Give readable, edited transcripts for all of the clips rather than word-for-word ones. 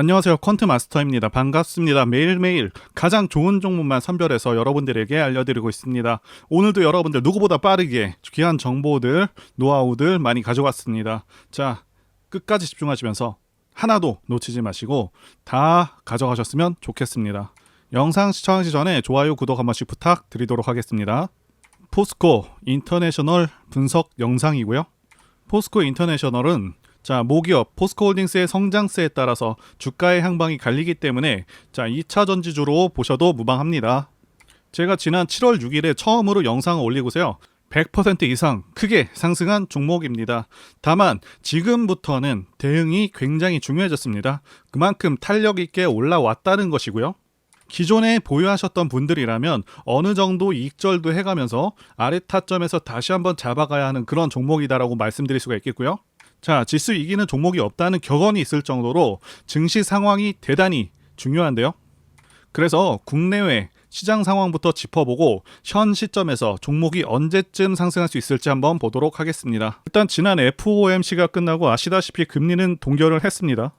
안녕하세요. 퀀트 마스터입니다. 반갑습니다. 매일매일 가장 좋은 종목만 선별해서 여러분들에게 알려드리고 있습니다. 오늘도 여러분들 누구보다 빠르게 귀한 정보들, 노하우들 많이 가져왔습니다. 자, 끝까지 집중하시면서 하나도 놓치지 마시고 다 가져가셨으면 좋겠습니다. 영상 시청하기 전에 좋아요, 구독 한 번씩 부탁드리도록 하겠습니다. 포스코 인터내셔널 분석 영상이고요. 포스코 인터내셔널은 모기업 포스코홀딩스의 성장세에 따라서 주가의 향방이 갈리기 때문에 2차 전지주로 보셔도 무방합니다. 제가 지난 7월 6일에 처음으로 영상을 올리고서요. 100% 이상 크게 상승한 종목입니다. 다만 지금부터는 대응이 굉장히 중요해졌습니다. 그만큼 탄력 있게 올라왔다는 것이고요. 기존에 보유하셨던 분들이라면 어느 정도 이익절도 해가면서 아래 타점에서 다시 한번 잡아가야 하는 그런 종목이다라고 말씀드릴 수가 있겠고요. 지수 이기는 종목이 없다는 격언이 있을 정도로 증시 상황이 대단히 중요한데요. 그래서 국내외 시장 상황부터 짚어보고 현 시점에서 종목이 언제쯤 상승할 수 있을지 한번 보도록 하겠습니다. 일단 지난 FOMC가 끝나고 아시다시피 금리는 동결을 했습니다.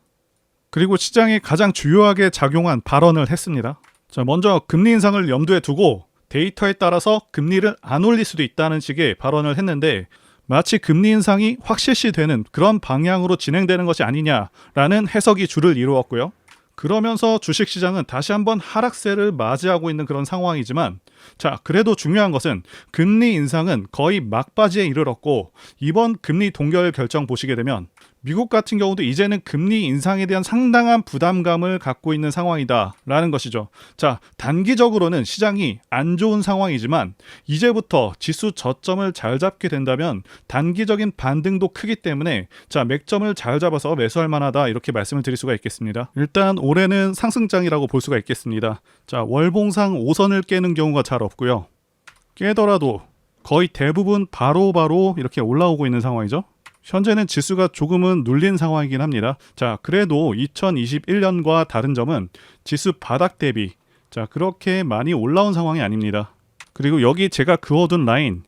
그리고 시장에 가장 주요하게 작용한 발언을 했습니다. 먼저 금리 인상을 염두에 두고 데이터에 따라서 금리를 안 올릴 수도 있다는 식의 발언을 했는데 마치 금리 인상이 확실시되는 그런 방향으로 진행되는 것이 아니냐라는 해석이 주를 이루었고요. 그러면서 주식시장은 다시 한번 하락세를 맞이하고 있는 그런 상황이지만 그래도 중요한 것은 금리 인상은 거의 막바지에 이르렀고 이번 금리 동결 결정 보시게 되면 미국 같은 경우도 이제는 금리 인상에 대한 상당한 부담감을 갖고 있는 상황이다 라는 것이죠. 단기적으로는 시장이 안 좋은 상황이지만 이제부터 지수 저점을 잘 잡게 된다면 단기적인 반등도 크기 때문에 맥점을 잘 잡아서 매수할 만하다 이렇게 말씀을 드릴 수가 있겠습니다. 일단 올해는 상승장이라고 볼 수가 있겠습니다. 월봉상 5선을 깨는 경우가 잘 없고요. 깨더라도 거의 대부분 바로바로 이렇게 올라오고 있는 상황이죠. 현재는 지수가 조금은 눌린 상황이긴 합니다. 그래도 2021년과 다른 점은 지수 바닥 대비 그렇게 많이 올라온 상황이 아닙니다. 그리고 여기 제가 그어둔 라인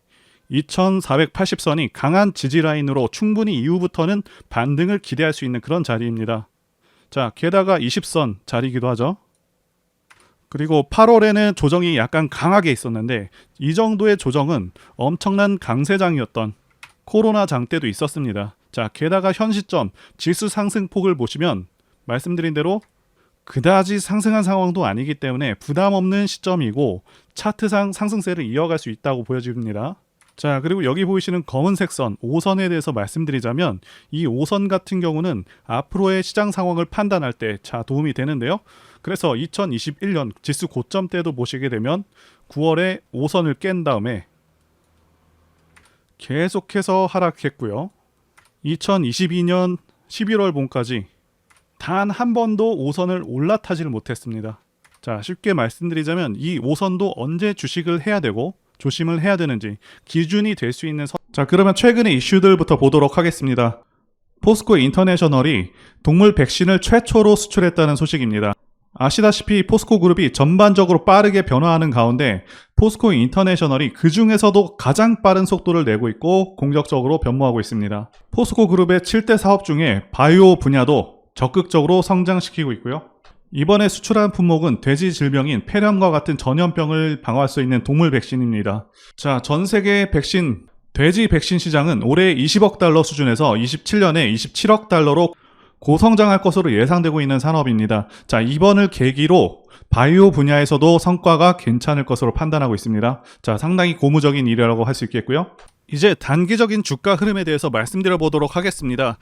2480선이 강한 지지 라인으로 충분히 이후부터는 반등을 기대할 수 있는 그런 자리입니다. 게다가 20선 자리이기도 하죠. 그리고 8월에는 조정이 약간 강하게 있었는데 이 정도의 조정은 엄청난 강세장이었던 코로나 장 때도 있었습니다. 게다가 현 시점 지수 상승폭을 보시면 말씀드린 대로 그다지 상승한 상황도 아니기 때문에 부담 없는 시점이고 차트상 상승세를 이어갈 수 있다고 보여집니다. 그리고 여기 보이시는 검은색 선 5선에 대해서 말씀드리자면 이 5선 같은 경우는 앞으로의 시장 상황을 판단할 때 도움이 되는데요. 그래서 2021년 지수 고점 때도 보시게 되면 9월에 5선을 깬 다음에 계속해서 하락했고요. 2022년 11월 봄까지 단 한 번도 5선을 올라타지를 못했습니다. 쉽게 말씀드리자면 이 5선도 언제 주식을 해야 되고 조심을 해야 되는지 기준이 될 수 있는 그러면 최근의 이슈들부터 보도록 하겠습니다. 포스코 인터내셔널이 동물 백신을 최초로 수출했다는 소식입니다. 아시다시피 포스코 그룹이 전반적으로 빠르게 변화하는 가운데 포스코 인터내셔널이 그 중에서도 가장 빠른 속도를 내고 있고 공격적으로 변모하고 있습니다. 포스코 그룹의 7대 사업 중에 바이오 분야도 적극적으로 성장시키고 있고요. 이번에 수출한 품목은 돼지 질병인 폐렴과 같은 전염병을 방어할 수 있는 동물 백신입니다. 전 세계 돼지 백신 시장은 올해 20억 달러 수준에서 27년에 27억 달러로 고성장할 것으로 예상되고 있는 산업입니다. 이번을 계기로 바이오 분야에서도 성과가 괜찮을 것으로 판단하고 있습니다. 상당히 고무적인 일이라고 할 수 있겠고요. 이제 단기적인 주가 흐름에 대해서 말씀드려 보도록 하겠습니다.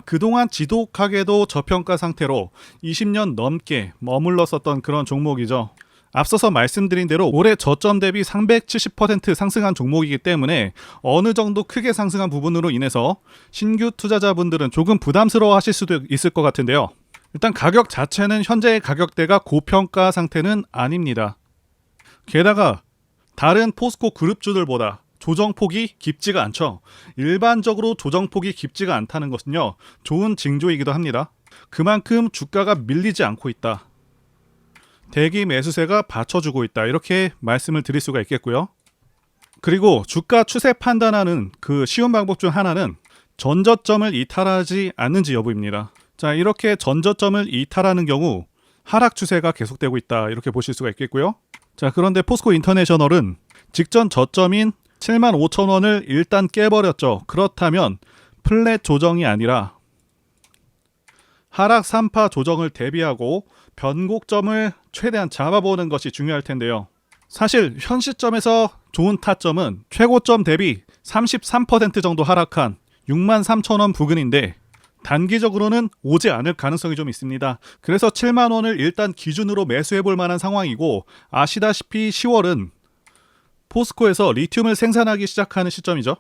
그동안 지독하게도 저평가 상태로 20년 넘게 머물렀었던 그런 종목이죠. 앞서서 말씀드린 대로 올해 저점 대비 370% 상승한 종목이기 때문에 어느 정도 크게 상승한 부분으로 인해서 신규 투자자분들은 조금 부담스러워 하실 수도 있을 것 같은데요. 일단 가격 자체는 현재의 가격대가 고평가 상태는 아닙니다. 게다가 다른 포스코 그룹주들보다 조정폭이 깊지가 않죠. 일반적으로 조정폭이 깊지가 않다는 것은요, 좋은 징조이기도 합니다. 그만큼 주가가 밀리지 않고 있다. 대기 매수세가 받쳐주고 있다. 이렇게 말씀을 드릴 수가 있겠고요. 그리고 주가 추세 판단하는 그 쉬운 방법 중 하나는 전저점을 이탈하지 않는지 여부입니다. 자, 이렇게 전저점을 이탈하는 경우 하락 추세가 계속되고 있다, 이렇게 보실 수가 있겠고요. 자, 그런데 포스코 인터내셔널은 직전 저점인 75,000원을 일단 깨버렸죠. 그렇다면 플랫 조정이 아니라 하락 3파 조정을 대비하고 변곡점을 최대한 잡아보는 것이 중요할 텐데요. 사실 현 시점에서 좋은 타점은 최고점 대비 33% 정도 하락한 63,000원 부근인데 단기적으로는 오지 않을 가능성이 좀 있습니다. 그래서 7만원을 일단 기준으로 매수해 볼 만한 상황이고, 아시다시피 10월은 포스코에서 리튬을 생산하기 시작하는 시점이죠.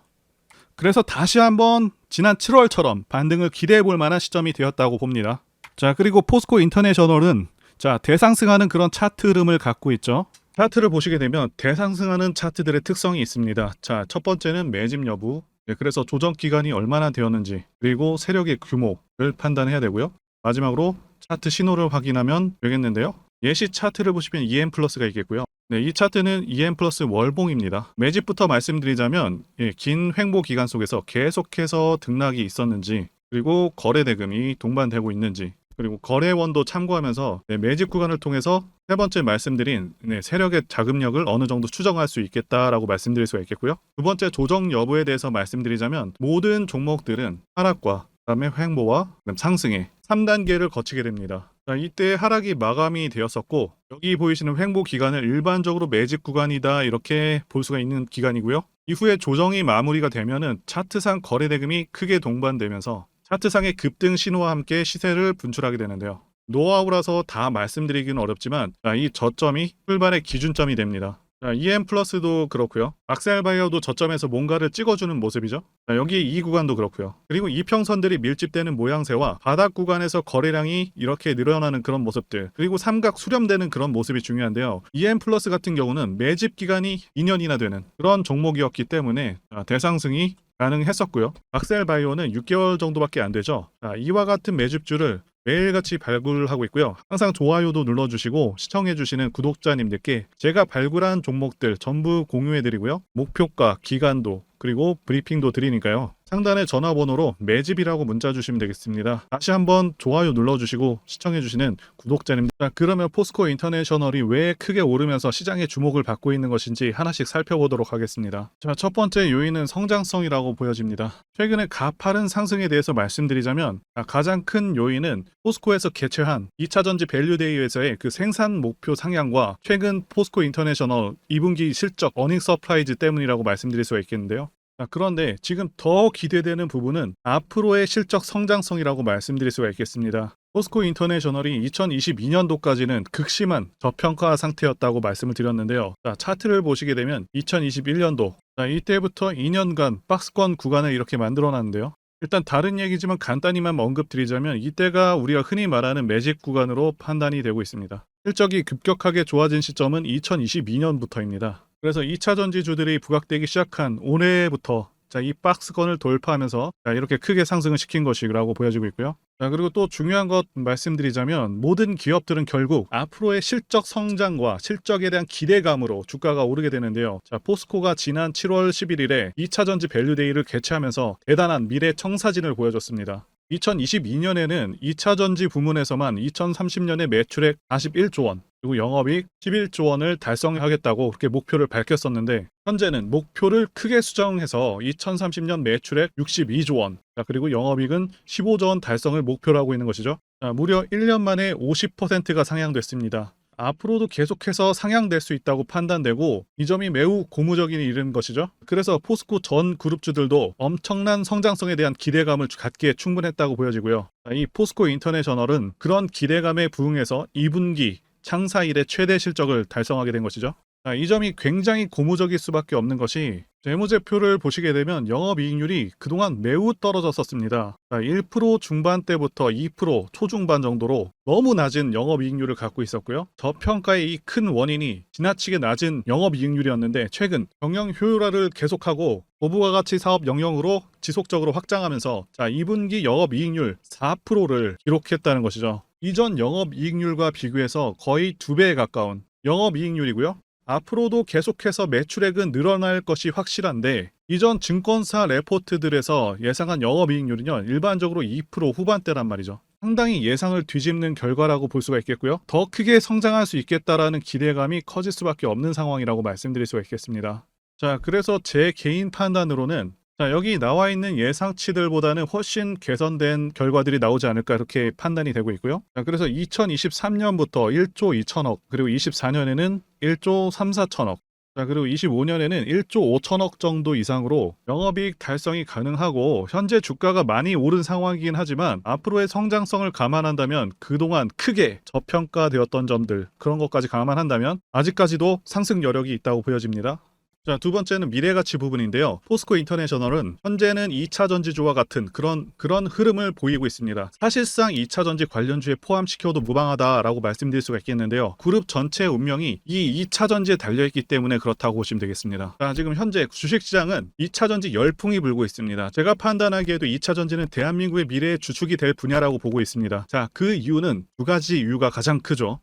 그래서 다시 한번 지난 7월처럼 반등을 기대해 볼 만한 시점이 되었다고 봅니다. 자, 그리고 포스코 인터내셔널은 자, 대상승하는 그런 차트 흐름을 갖고 있죠. 차트를 보시게 되면 대상승하는 차트들의 특성이 있습니다. 자, 첫 번째는 매집 여부, 그래서 조정 기간이 얼마나 되었는지, 그리고 세력의 규모를 판단해야 되고요. 마지막으로 차트 신호를 확인하면 되겠는데요. 예시 차트를 보시면 EM 플러스가 있겠고요. 네, 이 차트는 EM 플러스 월봉입니다. 매집부터 말씀드리자면 긴 횡보 기간 속에서 계속해서 등락이 있었는지, 그리고 거래 대금이 동반되고 있는지, 그리고 거래원도 참고하면서 매집 구간을 통해서 세 번째 말씀드린 세력의 자금력을 어느 정도 추정할 수 있겠다라고 말씀드릴 수가 있겠고요. 두 번째 조정 여부에 대해서 말씀드리자면 모든 종목들은 하락과 그다음에 횡보와 상승의 3단계를 거치게 됩니다. 자, 이때 하락이 마감이 되었었고, 여기 보이시는 횡보 기간을 일반적으로 매집 구간이다, 이렇게 볼 수가 있는 기간이고요. 이후에 조정이 마무리가 되면은 차트상 거래 대금이 크게 동반되면서 차트상의 급등 신호와 함께 시세를 분출하게 되는데요. 노하우라서 다 말씀드리기는 어렵지만 이 저점이 출발의 기준점이 됩니다. EM 플러스도 그렇고요. 악셀바이어도 저점에서 뭔가를 찍어주는 모습이죠. 여기 이 구간도 그렇고요. 그리고 이평선들이 밀집되는 모양새와 바닥 구간에서 거래량이 이렇게 늘어나는 그런 모습들, 그리고 삼각 수렴되는 그런 모습이 중요한데요. EM 플러스 같은 경우는 매집 기간이 2년이나 되는 그런 종목이었기 때문에 대상승이 가능했었고요. 악셀바이오는 6개월 정도밖에 안 되죠. 이와 같은 매집주를 매일같이 발굴하고 있고요. 항상 좋아요도 눌러주시고 시청해주시는 구독자님들께 제가 발굴한 종목들 전부 공유해드리고요. 목표가, 기간도, 그리고 브리핑도 드리니까요. 상단의 전화번호로 매집이라고 문자 주시면 되겠습니다. 다시 한번 좋아요 눌러주시고 시청해주시는 구독자님들, 그러면 포스코 인터내셔널이 왜 크게 오르면서 시장의 주목을 받고 있는 것인지 하나씩 살펴보도록 하겠습니다. 자, 첫 번째 요인은 성장성이라고 보여집니다. 최근에 가파른 상승에 대해서 말씀드리자면 가장 큰 요인은 포스코에서 개최한 2차전지 밸류데이에서의 그 생산 목표 상향과 최근 포스코 인터내셔널 2분기 실적 어닝 서프라이즈 때문이라고 말씀드릴 수가 있겠는데요. 그런데 지금 더 기대되는 부분은 앞으로의 실적 성장성이라고 말씀드릴 수가 있겠습니다. 포스코 인터내셔널이 2022년도까지는 극심한 저평가 상태였다고 말씀을 드렸는데요. 차트를 보시게 되면 2021년도 이때부터 2년간 박스권 구간을 이렇게 만들어놨는데요. 일단 다른 얘기지만 간단히만 언급드리자면 이때가 우리가 흔히 말하는 매집 구간으로 판단이 되고 있습니다. 실적이 급격하게 좋아진 시점은 2022년부터입니다. 그래서 2차 전지주들이 부각되기 시작한 올해부터 이 박스권을 돌파하면서 이렇게 크게 상승을 시킨 것이라고 보여지고 있고요. 그리고 또 중요한 것 말씀드리자면 모든 기업들은 결국 앞으로의 실적 성장과 실적에 대한 기대감으로 주가가 오르게 되는데요. 포스코가 지난 7월 11일에 2차 전지 밸류데이를 개최하면서 대단한 미래 청사진을 보여줬습니다. 2022년에는 2차 전지 부문에서만 2030년에 매출액 41조 원, 그리고 영업이익 11조 원을 달성하겠다고 그렇게 목표를 밝혔었는데, 현재는 목표를 크게 수정해서 2030년 매출액 62조 원, 그리고 영업이익은 15조 원 달성을 목표로 하고 있는 것이죠. 무려 1년 만에 50%가 상향됐습니다. 앞으로도 계속해서 상향될 수 있다고 판단되고 이 점이 매우 고무적인 일인 것이죠. 그래서 포스코 전 그룹주들도 엄청난 성장성에 대한 기대감을 갖기에 충분했다고 보여지고요. 이 포스코 인터내셔널은 그런 기대감에 부응해서 2분기 창사 이래 최대 실적을 달성하게 된 것이죠. 이 점이 굉장히 고무적일 수밖에 없는 것이 재무제표를 보시게 되면 영업이익률이 그동안 매우 떨어졌었습니다. 1% 중반대부터 2% 초중반 정도로 너무 낮은 영업이익률을 갖고 있었고요. 저평가의 이 큰 원인이 지나치게 낮은 영업이익률이었는데 최근 경영 효율화를 계속하고 고부가 가치 사업 영역으로 지속적으로 확장하면서 2분기 영업이익률 4%를 기록했다는 것이죠. 이전 영업이익률과 비교해서 거의 2배에 가까운 영업이익률이고요. 앞으로도 계속해서 매출액은 늘어날 것이 확실한데 이전 증권사 레포트들에서 예상한 영업이익률은요 일반적으로 2% 후반대란 말이죠. 상당히 예상을 뒤집는 결과라고 볼 수가 있겠고요. 더 크게 성장할 수 있겠다라는 기대감이 커질 수밖에 없는 상황이라고 말씀드릴 수가 있겠습니다. 자, 그래서 제 개인 판단으로는 자, 여기 나와 있는 예상치들보다는 훨씬 개선된 결과들이 나오지 않을까 이렇게 판단이 되고 있고요. 자, 그래서 2023년부터 1조 2천억, 그리고 24년에는 1조 3, 4천억, 자, 그리고 25년에는 1조 5천억 정도 이상으로 영업이익 달성이 가능하고, 현재 주가가 많이 오른 상황이긴 하지만 앞으로의 성장성을 감안한다면 그동안 크게 저평가되었던 점들, 그런 것까지 감안한다면 아직까지도 상승 여력이 있다고 보여집니다. 자, 두 번째는 미래가치 부분인데요. 포스코 인터내셔널은 현재는 2차 전지주와 같은 그런 흐름을 보이고 있습니다. 사실상 2차 전지 관련주에 포함시켜도 무방하다라고 말씀드릴 수가 있겠는데요. 그룹 전체의 운명이 이 2차 전지에 달려있기 때문에 그렇다고 보시면 되겠습니다. 자, 지금 현재 주식시장은 2차 전지 열풍이 불고 있습니다. 제가 판단하기에도 2차 전지는 대한민국의 미래의 주축이 될 분야라고 보고 있습니다. 자, 그 이유는 두 가지 이유가 가장 크죠.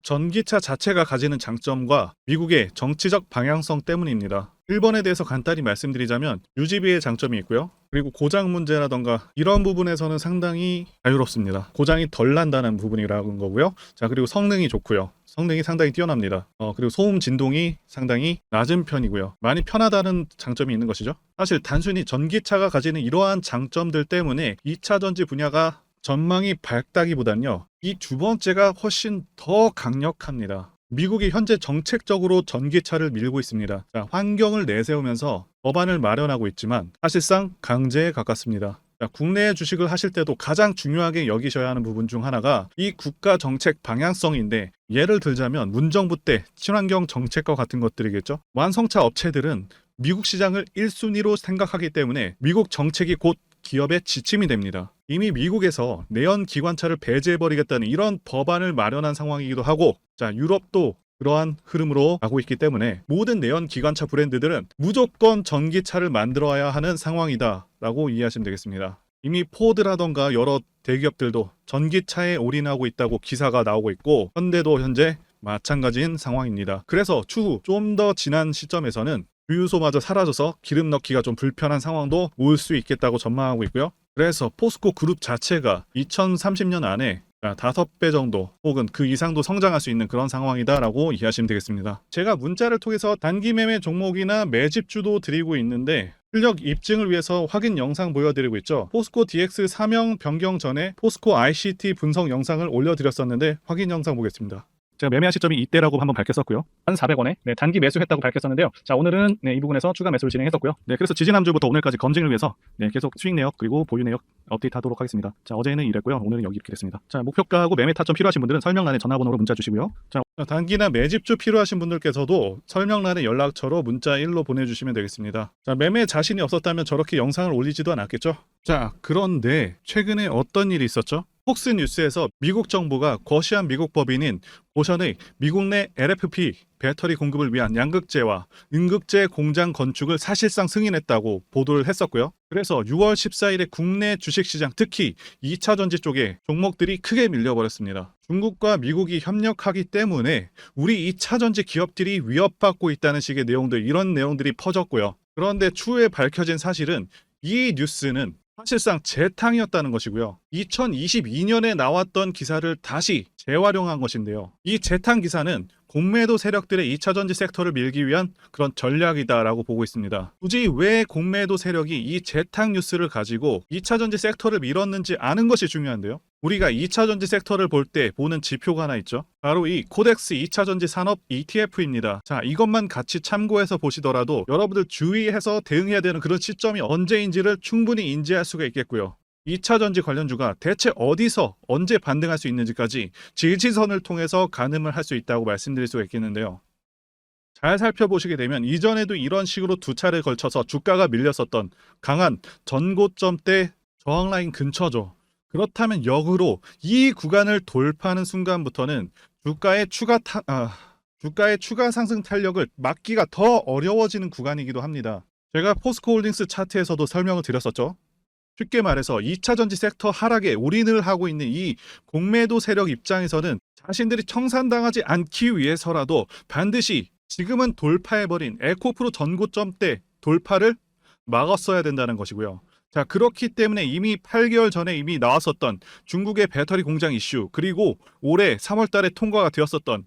전기차 자체가 가지는 장점과 미국의 정치적 방향성 때문입니다. 1번에 대해서 간단히 말씀드리자면 유지비의 장점이 있고요. 그리고 고장 문제라던가 이런 부분에서는 상당히 자유롭습니다. 고장이 덜 난다는 부분이라는 거고요. 자, 그리고 성능이 좋고요. 성능이 상당히 뛰어납니다. 그리고 소음 진동이 상당히 낮은 편이고요. 많이 편하다는 장점이 있는 것이죠. 사실 단순히 전기차가 가지는 이러한 장점들 때문에 2차 전지 분야가 전망이 밝다기보단요, 이 두 번째가 훨씬 더 강력합니다. 미국이 현재 정책적으로 전기차를 밀고 있습니다. 자, 환경을 내세우면서 법안을 마련하고 있지만 사실상 강제에 가깝습니다. 자, 국내 주식을 하실 때도 가장 중요하게 여기셔야 하는 부분 중 하나가 이 국가 정책 방향성인데, 예를 들자면 문정부 때 친환경 정책과 같은 것들이겠죠. 완성차 업체들은 미국 시장을 1순위로 생각하기 때문에 미국 정책이 곧 기업의 지침이 됩니다. 이미 미국에서 내연 기관차를 배제해버리겠다는 이런 법안을 마련한 상황이기도 하고, 자, 유럽도 그러한 흐름으로 가고 있기 때문에 모든 내연 기관차 브랜드들은 무조건 전기차를 만들어야 하는 상황이다 라고 이해하시면 되겠습니다. 이미 포드라던가 여러 대기업들도 전기차에 올인하고 있다고 기사가 나오고 있고, 현대도 현재 마찬가지인 상황입니다. 그래서 추후 좀 더 지난 시점에서는 주유소마저 사라져서 기름 넣기가 좀 불편한 상황도 올 수 있겠다고 전망하고 있고요. 그래서 포스코 그룹 자체가 2030년 안에 5배 정도 혹은 그 이상도 성장할 수 있는 그런 상황이다라고 이해하시면 되겠습니다. 제가 문자를 통해서 단기 매매 종목이나 매집주도 드리고 있는데, 실력 입증을 위해서 확인 영상 보여드리고 있죠. 포스코 DX 사명 변경 전에 포스코 ICT 분석 영상을 올려드렸었는데 확인 영상 보겠습니다. 제가 매매한 시점이 이때라고 한번 밝혔었고요. 1,400원에 단기 매수했다고 밝혔었는데요. 자, 오늘은 이 부분에서 추가 매수를 진행했었고요. 그래서 지지난주부터 오늘까지 검증을 위해서 계속 수익 내역 그리고 보유 내역 업데이트하도록 하겠습니다. 자, 어제는 이랬고요. 오늘은 여기 이렇게 됐습니다. 자, 목표가하고 매매 타점 필요하신 분들은 설명란에 전화번호로 문자 주시고요. 자, 단기나 매집주 필요하신 분들께서도 설명란에 연락처로 문자 1로 보내주시면 되겠습니다. 자, 매매 자신이 없었다면 저렇게 영상을 올리지도 않았겠죠. 자, 그런데 최근에 어떤 일이 있었죠? 폭스뉴스에서 미국 정부가 거시한 미국 법인인 고션의 미국 내 LFP 배터리 공급을 위한 양극재와 음극재 공장 건축을 사실상 승인했다고 보도를 했었고요. 그래서 6월 14일에 국내 주식시장, 특히 2차 전지 쪽에 종목들이 크게 밀려버렸습니다. 중국과 미국이 협력하기 때문에 우리 2차 전지 기업들이 위협받고 있다는 식의 내용들, 이런 내용들이 퍼졌고요. 그런데 추후에 밝혀진 사실은 이 뉴스는 사실상 재탕이었다는 것이고요. 2022년에 나왔던 기사를 다시 재활용한 것인데요. 이 재탕 기사는 공매도 세력들의 2차 전지 섹터를 밀기 위한 그런 전략이다라고 보고 있습니다. 굳이 왜 공매도 세력이 이 재탕 뉴스를 가지고 2차 전지 섹터를 밀었는지 아는 것이 중요한데요. 우리가 2차 전지 섹터를 볼 때 보는 지표가 하나 있죠. 바로 이 코덱스 2차 전지 산업 ETF입니다. 자, 이것만 같이 참고해서 보시더라도 여러분들 주의해서 대응해야 되는 그런 시점이 언제인지를 충분히 인지할 수가 있겠고요. 2차 전지 관련주가 대체 어디서 언제 반등할 수 있는지까지 지지선을 통해서 가늠을 할 수 있다고 말씀드릴 수가 있겠는데요. 잘 살펴보시게 되면 이전에도 이런 식으로 두 차례 걸쳐서 주가가 밀렸었던 강한 전고점대 저항라인 근처죠. 그렇다면 역으로 이 구간을 돌파하는 순간부터는 주가의 추가 상승 탄력을 막기가 더 어려워지는 구간이기도 합니다. 제가 포스코홀딩스 차트에서도 설명을 드렸었죠. 쉽게 말해서 2차 전지 섹터 하락에 올인을 하고 있는 이 공매도 세력 입장에서는 자신들이 청산당하지 않기 위해서라도 반드시 지금은 돌파해버린 에코프로 전고점대 돌파를 막았어야 된다는 것이고요. 자, 그렇기 때문에 이미 8개월 전에 이미 나왔었던 중국의 배터리 공장 이슈, 그리고 올해 3월 달에 통과가 되었었던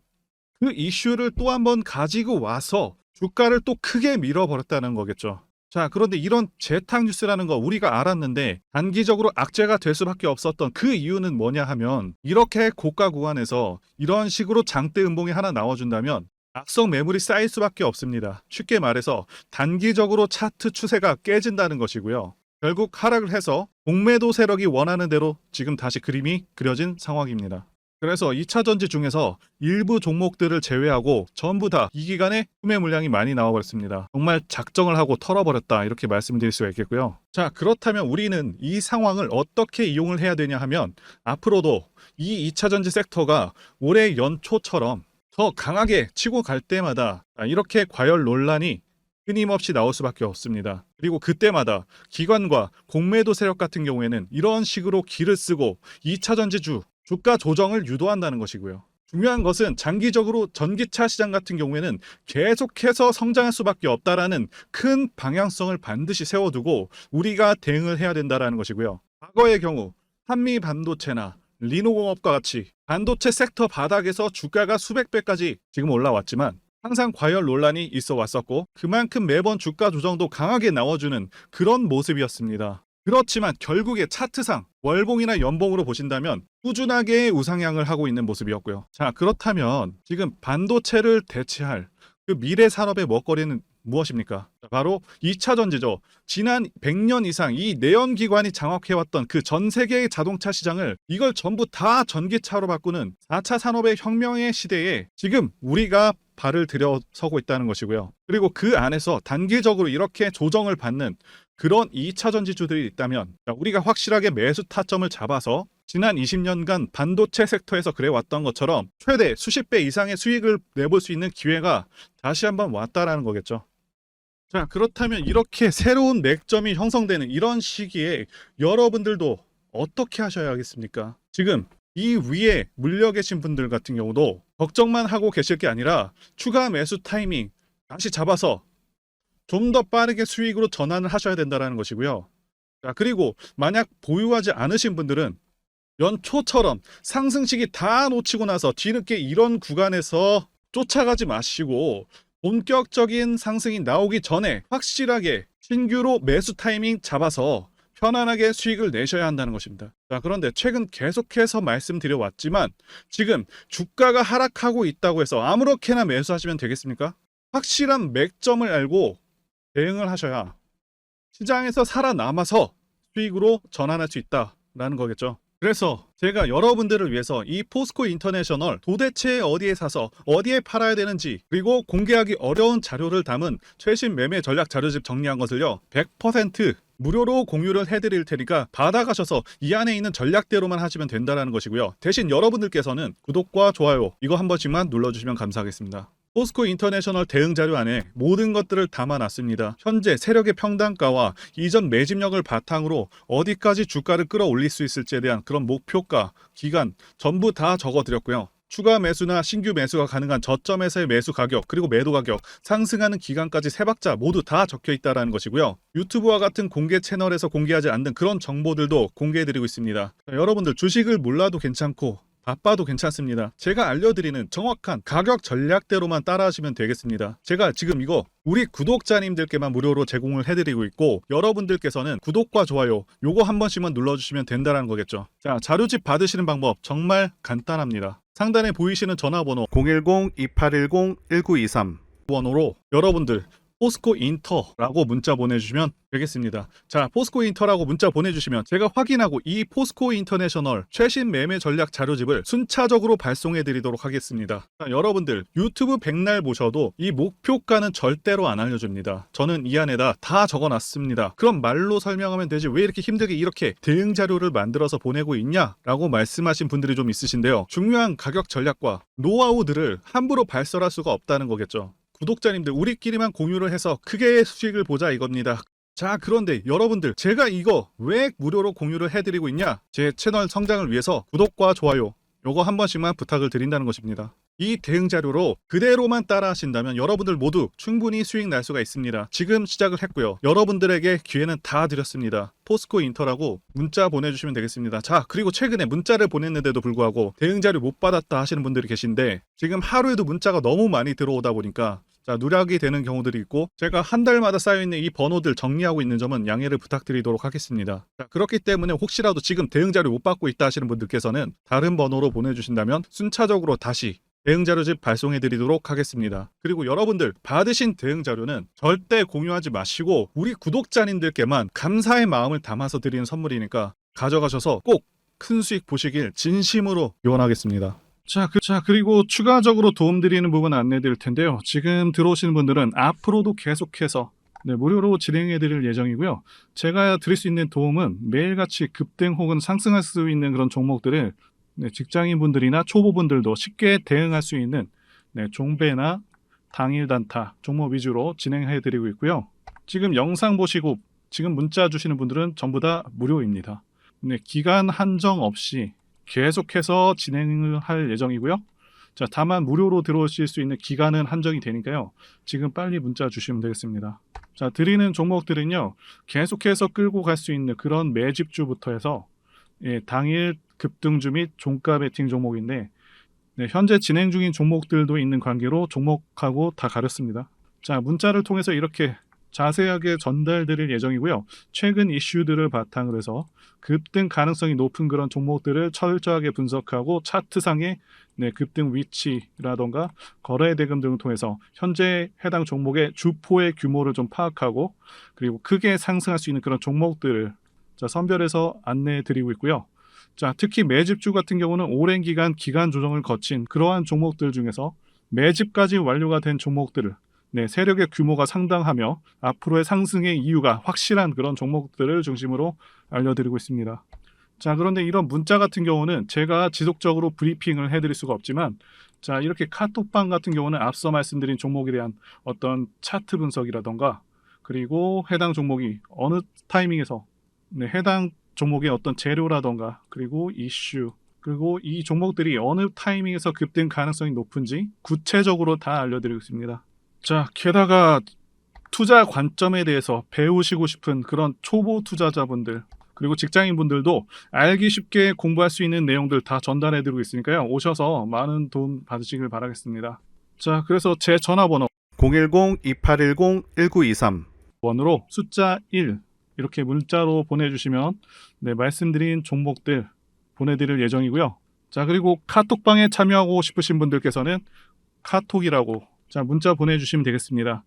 그 이슈를 또 한 번 가지고 와서 주가를 또 크게 밀어버렸다는 거겠죠. 자, 그런데 이런 재탕 뉴스라는 거 우리가 알았는데 단기적으로 악재가 될 수밖에 없었던 그 이유는 뭐냐 하면, 이렇게 고가 구간에서 이런 식으로 장대 음봉이 하나 나와준다면 악성 매물이 쌓일 수밖에 없습니다. 쉽게 말해서 단기적으로 차트 추세가 깨진다는 것이고요. 결국 하락을 해서 공매도 세력이 원하는 대로 지금 다시 그림이 그려진 상황입니다. 그래서 2차 전지 중에서 일부 종목들을 제외하고 전부 다 이 기간에 구매 물량이 많이 나와버렸습니다. 정말 작정을 하고 털어버렸다, 이렇게 말씀드릴 수가 있겠고요. 자, 그렇다면 우리는 이 상황을 어떻게 이용을 해야 되냐 하면, 앞으로도 이 2차 전지 섹터가 올해 연초처럼 더 강하게 치고 갈 때마다 이렇게 과열 논란이 끊임없이 나올 수밖에 없습니다. 그리고 그때마다 기관과 공매도 세력 같은 경우에는 이런 식으로 기를 쓰고 2차 전지주 주가 조정을 유도한다는 것이고요. 중요한 것은 장기적으로 전기차 시장 같은 경우에는 계속해서 성장할 수밖에 없다라는 큰 방향성을 반드시 세워두고 우리가 대응을 해야 된다는 것이고요. 과거의 경우 한미 반도체나 리노공업과 같이 반도체 섹터 바닥에서 주가가 수백 배까지 지금 올라왔지만 항상 과열 논란이 있어 왔었고, 그만큼 매번 주가 조정도 강하게 나와주는 그런 모습이었습니다. 그렇지만 결국에 차트상 월봉이나 연봉으로 보신다면 꾸준하게 우상향을 하고 있는 모습이었고요. 자, 그렇다면 지금 반도체를 대체할 그 미래 산업의 먹거리는 무엇입니까? 바로 2차 전지죠. 지난 100년 이상 이 내연기관이 장악해왔던 그 전 세계의 자동차 시장을, 이걸 전부 다 전기차로 바꾸는 4차 산업의 혁명의 시대에 지금 우리가 발을 들여서고 있다는 것이고요. 그리고 그 안에서 단기적으로 이렇게 조정을 받는 그런 2차 전지주들이 있다면 우리가 확실하게 매수 타점을 잡아서 지난 20년간 반도체 섹터에서 그래왔던 것처럼 최대 수십 배 이상의 수익을 내볼 수 있는 기회가 다시 한번 왔다라는 거겠죠. 자, 그렇다면 이렇게 새로운 맥점이 형성되는 이런 시기에 여러분들도 어떻게 하셔야겠습니까? 지금 이 위에 물려 계신 분들 같은 경우도 걱정만 하고 계실 게 아니라 추가 매수 타이밍 다시 잡아서 좀 더 빠르게 수익으로 전환을 하셔야 된다는 것이고요. 자, 그리고 만약 보유하지 않으신 분들은 연초처럼 상승시기 다 놓치고 나서 뒤늦게 이런 구간에서 쫓아가지 마시고 본격적인 상승이 나오기 전에 확실하게 신규로 매수 타이밍 잡아서 편안하게 수익을 내셔야 한다는 것입니다. 자, 그런데 최근 계속해서 말씀드려왔지만 지금 주가가 하락하고 있다고 해서 아무렇게나 매수하시면 되겠습니까? 확실한 맥점을 알고 대응을 하셔야 시장에서 살아남아서 수익으로 전환할 수 있다라는 거겠죠. 그래서 제가 여러분들을 위해서 이 포스코 인터내셔널 도대체 어디에 사서 어디에 팔아야 되는지, 그리고 공개하기 어려운 자료를 담은 최신 매매 전략 자료집 정리한 것을요 100% 무료로 공유를 해드릴 테니까 받아가셔서 이 안에 있는 전략대로만 하시면 된다는 것이고요. 대신 여러분들께서는 구독과 좋아요 이거 한 번씩만 눌러주시면 감사하겠습니다. 포스코 인터내셔널 대응 자료 안에 모든 것들을 담아놨습니다. 현재 세력의 평단가와 이전 매집력을 바탕으로 어디까지 주가를 끌어올릴 수 있을지에 대한 그런 목표가, 기간 전부 다 적어드렸고요. 추가 매수나 신규 매수가 가능한 저점에서의 매수 가격, 그리고 매도 가격, 상승하는 기간까지 세 박자 모두 다 적혀 있다는 것이고요. 유튜브와 같은 공개 채널에서 공개하지 않는 그런 정보들도 공개해드리고 있습니다. 여러분들 주식을 몰라도 괜찮고 바빠도 괜찮습니다. 제가 알려드리는 정확한 가격 전략대로만 따라하시면 되겠습니다. 제가 지금 이거 우리 구독자님들께만 무료로 제공을 해드리고 있고, 여러분들께서는 구독과 좋아요 요거 한 번씩만 눌러주시면 된다는 거겠죠. 자, 자료집 받으시는 방법 정말 간단합니다. 상단에 보이시는 전화번호 010-2810-1923 번호로 여러분들 포스코 인터라고 문자 보내주시면 되겠습니다. 자, 포스코 인터라고 문자 보내주시면 제가 확인하고 이 포스코 인터내셔널 최신 매매 전략 자료집을 순차적으로 발송해 드리도록 하겠습니다. 자, 여러분들 유튜브 백날 보셔도 이 목표가는 절대로 안 알려줍니다. 저는 이 안에다 다 적어놨습니다. 그럼 말로 설명하면 되지 왜 이렇게 힘들게 이렇게 대응 자료를 만들어서 보내고 있냐 라고 말씀하신 분들이 좀 있으신데요. 중요한 가격 전략과 노하우들을 함부로 발설할 수가 없다는 거겠죠. 구독자님들 우리끼리만 공유를 해서 크게 수익을 보자 이겁니다. 자, 그런데 여러분들 제가 이거 왜 무료로 공유를 해드리고 있냐? 제 채널 성장을 위해서 구독과 좋아요 요거 한 번씩만 부탁을 드린다는 것입니다. 이 대응 자료로 그대로만 따라 하신다면 여러분들 모두 충분히 수익 날 수가 있습니다. 지금 시작을 했고요. 여러분들에게 기회는 다 드렸습니다. 포스코 인터라고 문자 보내주시면 되겠습니다. 자, 그리고 최근에 문자를 보냈는데도 불구하고 대응 자료 못 받았다 하시는 분들이 계신데, 지금 하루에도 문자가 너무 많이 들어오다 보니까 누락이 되는 경우들이 있고, 제가 한 달마다 쌓여있는 이 번호들 정리하고 있는 점은 양해를 부탁드리도록 하겠습니다. 그렇기 때문에 혹시라도 지금 대응 자료 못 받고 있다 하시는 분들께서는 다른 번호로 보내주신다면 순차적으로 다시 대응 자료집 발송해 드리도록 하겠습니다. 그리고 여러분들 받으신 대응 자료는 절대 공유하지 마시고 우리 구독자님들께만 감사의 마음을 담아서 드리는 선물이니까 가져가셔서 꼭 큰 수익 보시길 진심으로 기원하겠습니다. 그리고 추가적으로 도움드리는 부분 안내 드릴 텐데요. 지금 들어오시는 분들은 앞으로도 계속해서 무료로 진행해 드릴 예정이고요. 제가 드릴 수 있는 도움은 매일같이 급등 혹은 상승할 수 있는 그런 종목들을 직장인분들이나 초보분들도 쉽게 대응할 수 있는 종배나 당일 단타 종목 위주로 진행해 드리고 있고요. 지금 영상 보시고 지금 문자 주시는 분들은 전부 다 무료입니다. 기간 한정 없이 계속해서 진행을 할 예정이고요. 다만 무료로 들어오실 수 있는 기간은 한정이 되니까요. 지금 빨리 문자 주시면 되겠습니다. 드리는 종목들은요, 계속해서 끌고 갈 수 있는 그런 매집주부터 해서 당일 급등주 및 종가 베팅 종목인데, 현재 진행 중인 종목들도 있는 관계로 종목하고 다 가렸습니다. 문자를 통해서 이렇게 자세하게 전달드릴 예정이고요. 최근 이슈들을 바탕으로 해서 급등 가능성이 높은 그런 종목들을 철저하게 분석하고 차트상의 급등 위치라던가 거래 대금 등을 통해서 현재 해당 종목의 주포의 규모를 좀 파악하고, 그리고 크게 상승할 수 있는 그런 종목들을 선별해서 안내해 드리고 있고요. 특히 매집주 같은 경우는 오랜 기간 조정을 거친 그러한 종목들 중에서 매집까지 완료가 된 종목들을 세력의 규모가 상당하며 앞으로의 상승의 이유가 확실한 그런 종목들을 중심으로 알려드리고 있습니다. 그런데 이런 문자 같은 경우는 제가 지속적으로 브리핑을 해드릴 수가 없지만, 이렇게 카톡방 같은 경우는 앞서 말씀드린 종목에 대한 어떤 차트 분석이라던가, 그리고 해당 종목이 어느 타이밍에서 해당 종목의 어떤 재료라던가, 그리고 이슈, 그리고 이 종목들이 어느 타이밍에서 급등 가능성이 높은지 구체적으로 다 알려드리고 있습니다. 게다가 투자 관점에 대해서 배우시고 싶은 그런 초보 투자자분들, 그리고 직장인분들도 알기 쉽게 공부할 수 있는 내용들 다 전달해드리고 있으니까요. 오셔서 많은 도움 받으시길 바라겠습니다. 그래서 제 전화번호 010-2810-1923 번호로 숫자 1 이렇게 문자로 보내주시면 말씀드린 종목들 보내드릴 예정이고요. 그리고 카톡방에 참여하고 싶으신 분들께서는 카톡이라고 문자 보내주시면 되겠습니다.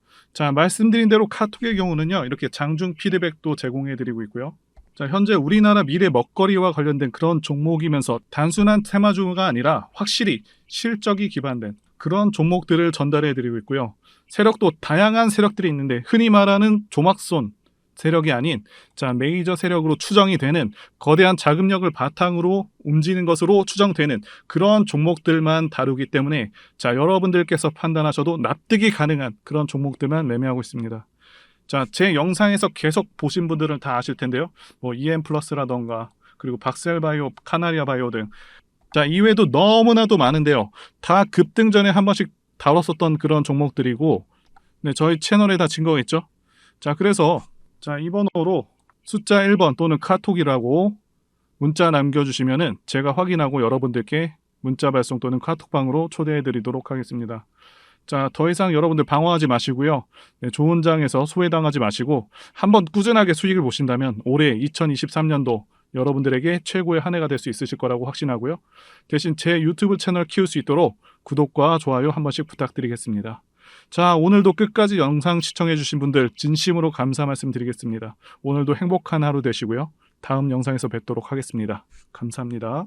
말씀드린 대로 카톡의 경우는요, 이렇게 장중 피드백도 제공해드리고 있고요. 현재 우리나라 미래 먹거리와 관련된 그런 종목이면서 단순한 테마주가 아니라 확실히 실적이 기반된 그런 종목들을 전달해드리고 있고요. 세력도 다양한 세력들이 있는데, 흔히 말하는 조막손 세력이 아닌 메이저 세력으로 추정이 되는 거대한 자금력을 바탕으로 움직이는 것으로 추정되는 그런 종목들만 다루기 때문에 여러분들께서 판단하셔도 납득이 가능한 그런 종목들만 매매하고 있습니다. 제 영상에서 계속 보신 분들은 다 아실 텐데요. EM플러스라던가, 그리고 박셀바이오, 카나리아바이오 등 이외에도 너무나도 많은데요. 다 급등 전에 한 번씩 다뤘었던 그런 종목들이고, 저희 채널에 다 증거가 있죠. 그래서 이 번호로 숫자 1번 또는 카톡이라고 문자 남겨주시면은 제가 확인하고 여러분들께 문자 발송 또는 카톡방으로 초대해 드리도록 하겠습니다. 더 이상 여러분들 방황하지 마시고요. 좋은 장에서 소외당하지 마시고 한번 꾸준하게 수익을 보신다면 올해 2023년도 여러분들에게 최고의 한 해가 될 수 있으실 거라고 확신하고요. 대신 제 유튜브 채널 키울 수 있도록 구독과 좋아요 한 번씩 부탁드리겠습니다. 오늘도 끝까지 영상 시청해주신 분들 진심으로 감사 말씀드리겠습니다. 오늘도 행복한 하루 되시고요. 다음 영상에서 뵙도록 하겠습니다. 감사합니다.